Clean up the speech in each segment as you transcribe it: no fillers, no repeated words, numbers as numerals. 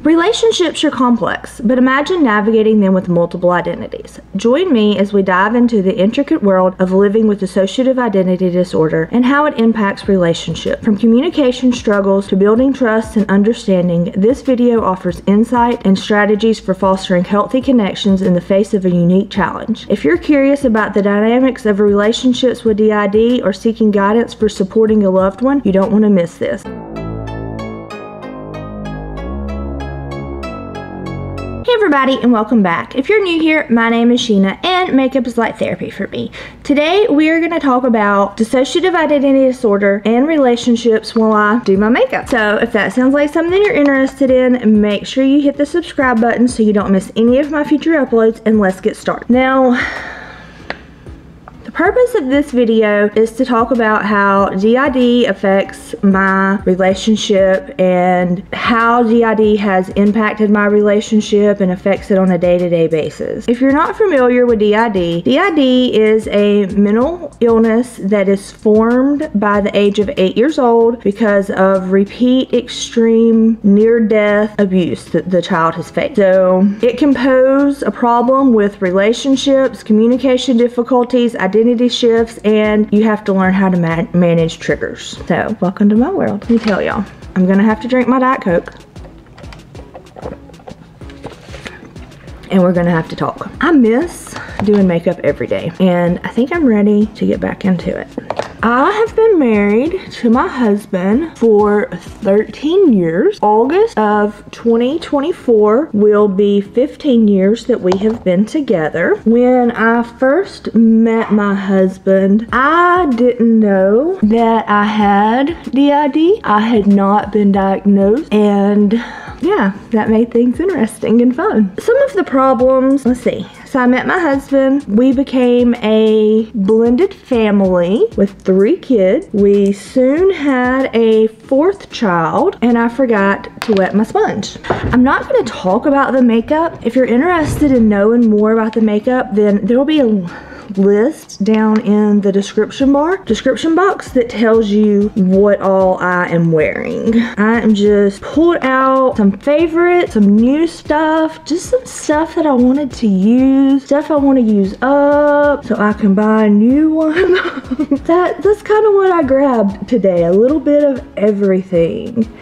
Relationships are complex, but imagine navigating them with multiple identities. Join me as we dive into the intricate world of living with dissociative identity disorder and how it impacts relationships. From communication struggles to building trust and understanding, this video offers insight and strategies for fostering healthy connections in the face of a unique challenge. If you're curious about the dynamics of relationships with DID or seeking guidance for supporting a loved one, you don't want to miss this. Hey everybody, and welcome back. If you're new here, my name is Sheena and makeup is like therapy for me. Today we are going to talk about dissociative identity disorder and relationships while I do my makeup. So if that sounds like something you're interested in, make sure you hit the subscribe button so you don't miss any of my future uploads, and let's get started. Now, the purpose of this video is to talk about how DID affects my relationship and how DID has impacted my relationship and affects it on a day-to-day basis. If you're not familiar with DID is a mental illness that is formed by the age of 8 years old because of repeat extreme near-death abuse that the child has faced. So it can pose a problem with relationships, communication difficulties, identity shifts, and you have to learn how to manage triggers. So welcome to my world. Let me tell y'all, I'm gonna have to drink my Diet Coke and we're gonna have to talk. I miss doing makeup every day and I think I'm ready to get back into it. I have been married to my husband for 13 years. August of 2024 will be 15 years that we have been together. When I first met my husband, I didn't know that I had DID. I had not been diagnosed, and yeah, that made things interesting and fun. Some of the problems, let's see. So I met my husband. We became a blended family with 3 kids. We soon had a 4th child, and I forgot to wet my sponge. I'm not going to talk about the makeup. If you're interested in knowing more about the makeup, then there will be a list down in the description box that tells you what all I am wearing. I am just pulled out some favorites, some new stuff, just some stuff that I wanted to use, stuff I want to use up so I can buy a new one. That's kind of what I grabbed today, a little bit of everything.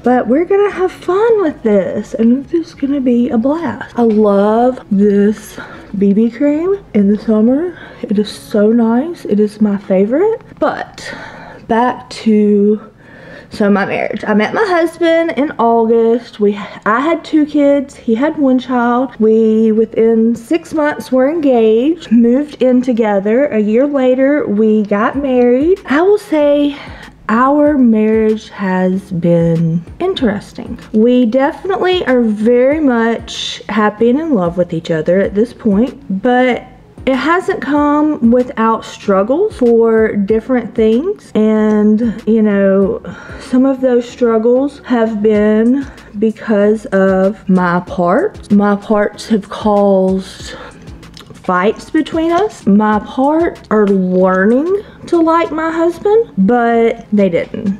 But we're gonna have fun with this, and it's gonna be a blast. I love this BB cream in the summer. It is so nice. It is my favorite. But back to my marriage. I met my husband in August. I had 2 kids. He had 1 child. We, within 6 months, were engaged, moved in together. A year later, we got married. I will say our marriage has been interesting. We definitely are very much happy and in love with each other at this point, but it hasn't come without struggles for different things. And, you know, some of those struggles have been because of my parts. My parts have caused fights between us. My parts are learning to like my husband, but they didn't.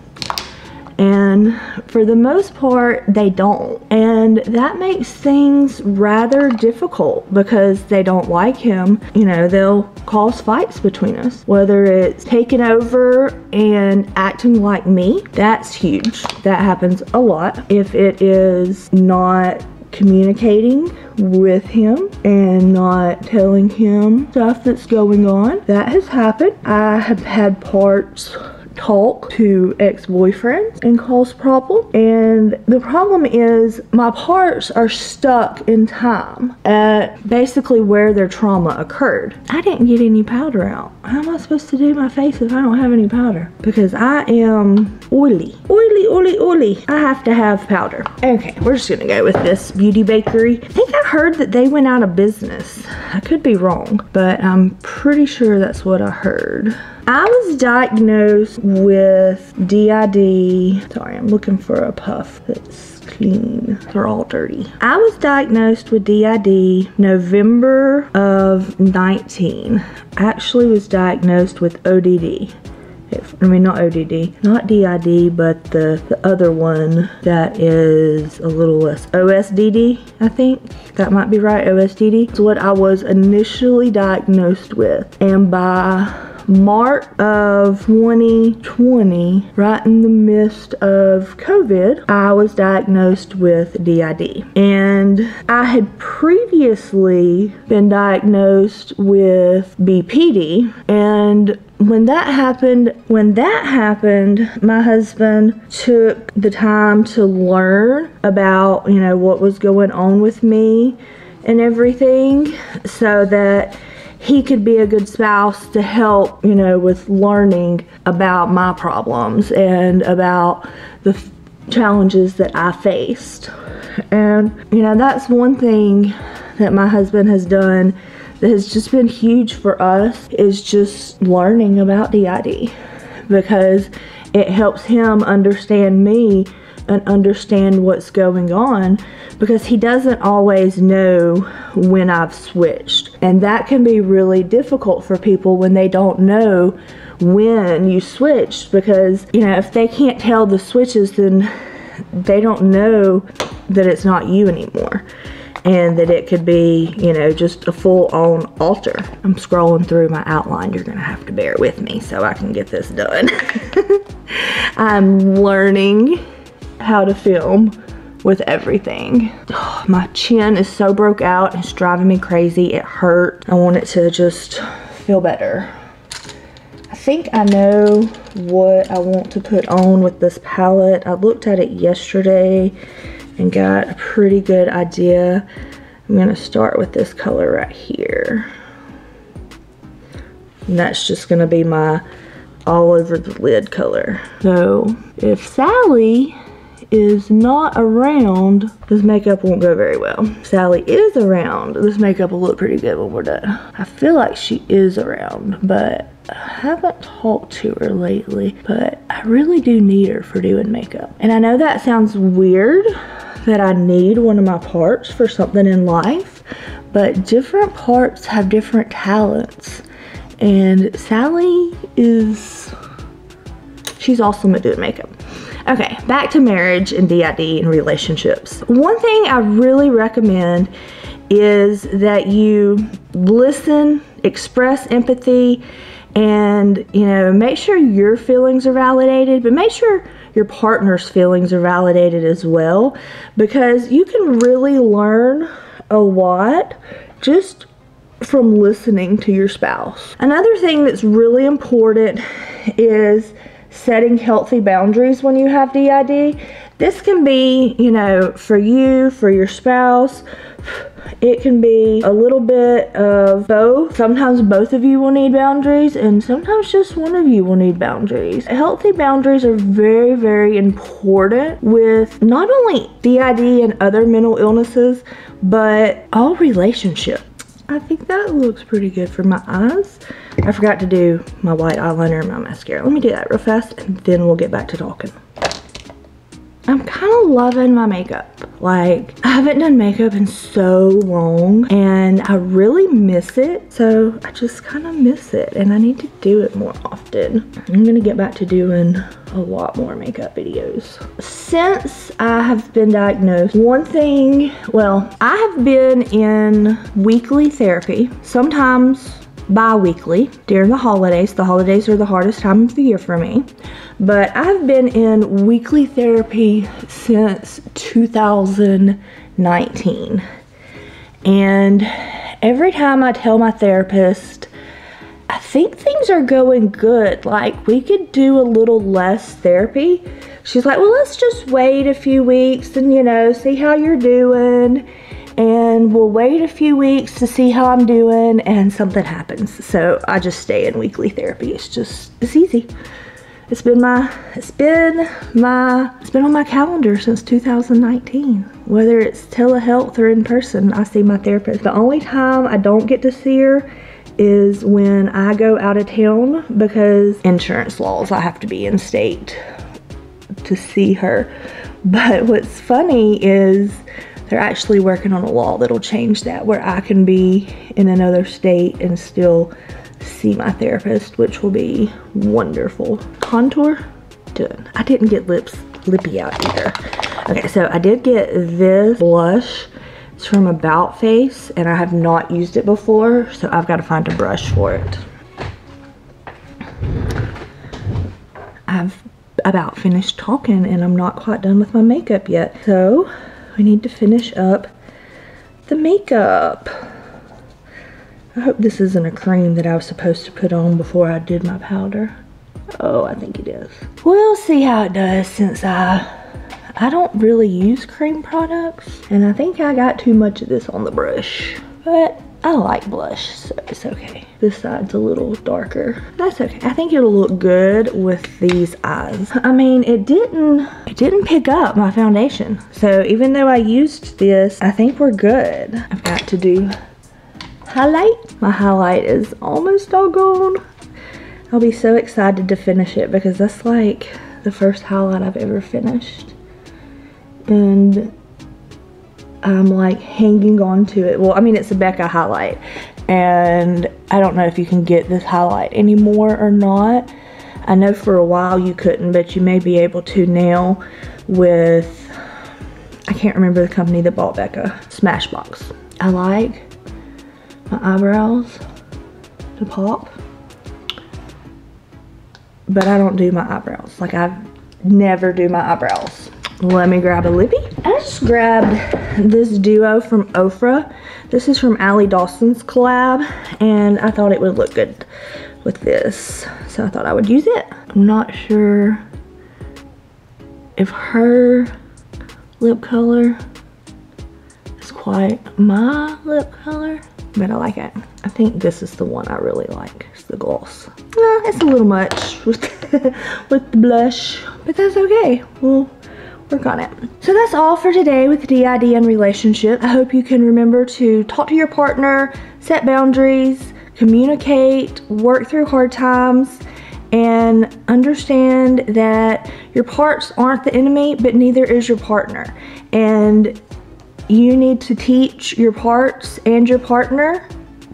And for the most part, they don't. And that makes things rather difficult because they don't like him. You know, they'll cause fights between us. Whether it's taking over and acting like me, that's huge. That happens a lot. If it is not communicating with him and not telling him stuff that's going on, that has happened. I have had parts talk to ex-boyfriends and cause problems, and the problem is my parts are stuck in time at basically where their trauma occurred. I didn't get any powder out. How am I supposed to do my face if I don't have any powder? Because I am oily. I have to have powder. Okay, we're just gonna go with this Beauty Bakery. I think I heard that they went out of business. I could be wrong, but I'm pretty sure that's what I heard. I was diagnosed with DID. Sorry, I'm looking for a puff that's clean. They're all dirty. I was diagnosed with DID November of 19. I actually was diagnosed with ODD I mean, not ODD, not DID, but the other one that is a little less, OSDD, I think. That might be right, OSDD. It's what I was initially diagnosed with. And by March of 2020, right in the midst of COVID, I was diagnosed with DID. And I had previously been diagnosed with BPD, and when that happened, my husband took the time to learn about, you know, what was going on with me and everything, so that he could be a good spouse to help, you know, with learning about my problems and about the challenges that I faced. And, you know, that's one thing that my husband has done that has just been huge for us, is just learning about DID, because it helps him understand me and understand what's going on, because he doesn't always know when I've switched. And that can be really difficult for people when they don't know when you switched, because, you know, if they can't tell the switches, then they don't know that it's not you anymore, and that it could be, you know, just a full-on alter. I'm scrolling through my outline. You're gonna have to bear with me so I can get this done. I'm learning how to film with everything. Oh, my chin is so broke out. It's driving me crazy. It hurt. I want it to just feel better. I think I know what I want to put on with this palette. I looked at it yesterday and got a pretty good idea. I'm gonna start with this color right here. And that's just gonna be my all over the lid color. So if Sally is not around, this makeup won't go very well. If Sally is around, this makeup will look pretty good when we're done. I feel like she is around, but I haven't talked to her lately, but I really do need her for doing makeup. And I know that sounds weird, that I need one of my parts for something in life, but different parts have different talents. And Sally she's awesome at doing makeup. Okay, back to marriage and DID and relationships. One thing I really recommend is that you listen, express empathy, and, you know, make sure your feelings are validated, but make sure your partner's feelings are validated as well, because you can really learn a lot just from listening to your spouse. Another thing that's really important is setting healthy boundaries when you have DID. This can be, you know, for you, for your spouse. It can be a little bit of both. Sometimes both of you will need boundaries, and sometimes just one of you will need boundaries. Healthy boundaries are very, very important with not only DID and other mental illnesses, but all relationships. I think that looks pretty good for my eyes. I forgot to do my white eyeliner and my mascara. Let me do that real fast, and then we'll get back to talking. I'm kind of loving my makeup. Like, I haven't done makeup in so long, and I really miss it. So I just kind of miss it, and I need to do it more often. I'm gonna get back to doing a lot more makeup videos. Since I have been diagnosed, one thing, well, I have been in weekly therapy, sometimes bi-weekly during the holidays. The holidays are the hardest time of the year for me. But I've been in weekly therapy since 2019. And every time I tell my therapist, I think things are going good, like we could do a little less therapy, she's like, well, let's just wait a few weeks and, you know, see how you're doing. And we'll wait a few weeks to see how I'm doing, and something happens. So I just stay in weekly therapy. It's easy. It's been on my calendar since 2019. Whether it's telehealth or in person, I see my therapist. The only time I don't get to see her is when I go out of town, because insurance laws, I have to be in state to see her. But what's funny is they're actually working on a law that'll change that, where I can be in another state and still see my therapist, which will be wonderful. Contour, done. I didn't get lippy out either. Okay, so I did get this blush. It's from About Face, and I have not used it before, so I've got to find a brush for it. I've about finished talking, and I'm not quite done with my makeup yet. So we need to finish up the makeup. I hope this isn't a cream that I was supposed to put on before I did my powder. Oh, I think it is. We'll see how it does, since I don't really use cream products, and I think I got too much of this on the brush, but I like blush, so it's okay. This side's a little darker. That's okay. I think it'll look good with these eyes. I mean, it didn't pick up my foundation, so even though I used this, I think we're good. I've got to do highlight. My highlight is almost all gone. I'll be so excited to finish it because that's like the first highlight I've ever finished. And I'm like hanging on to it. Well, I mean, it's a Becca highlight, and I don't know if you can get this highlight anymore or not. I know for a while you couldn't, but you may be able to now with, I can't remember the company that bought Becca, Smashbox. I like my eyebrows to pop, but I don't do my eyebrows. Like, I never do my eyebrows. Let me grab a lippy. I just grabbed this duo from Ofra. This is from Allie Dawson's collab, and I thought it would look good with this, so I thought I would use it. I'm not sure if her lip color is quite my lip color, but I like it. I think this is the one I really like. It's the gloss. It's a little much with the blush, but that's okay. We'll work on it. So that's all for today with DID and relationship. I hope you can remember to talk to your partner, set boundaries, communicate, work through hard times, and understand that your parts aren't the enemy, but neither is your partner. And you need to teach your parts and your partner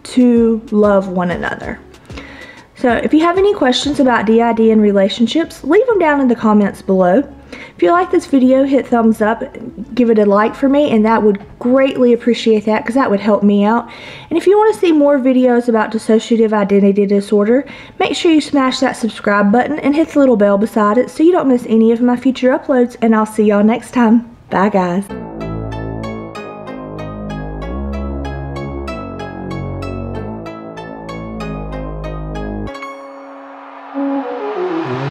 to love one another. So if you have any questions about DID and relationships, leave them down in the comments below. If you like this video, hit thumbs up, give it a like for me, and that would greatly appreciate that because that would help me out. And if you want to see more videos about dissociative identity disorder, make sure you smash that subscribe button and hit the little bell beside it so you don't miss any of my future uploads, and I'll see y'all next time. Bye guys.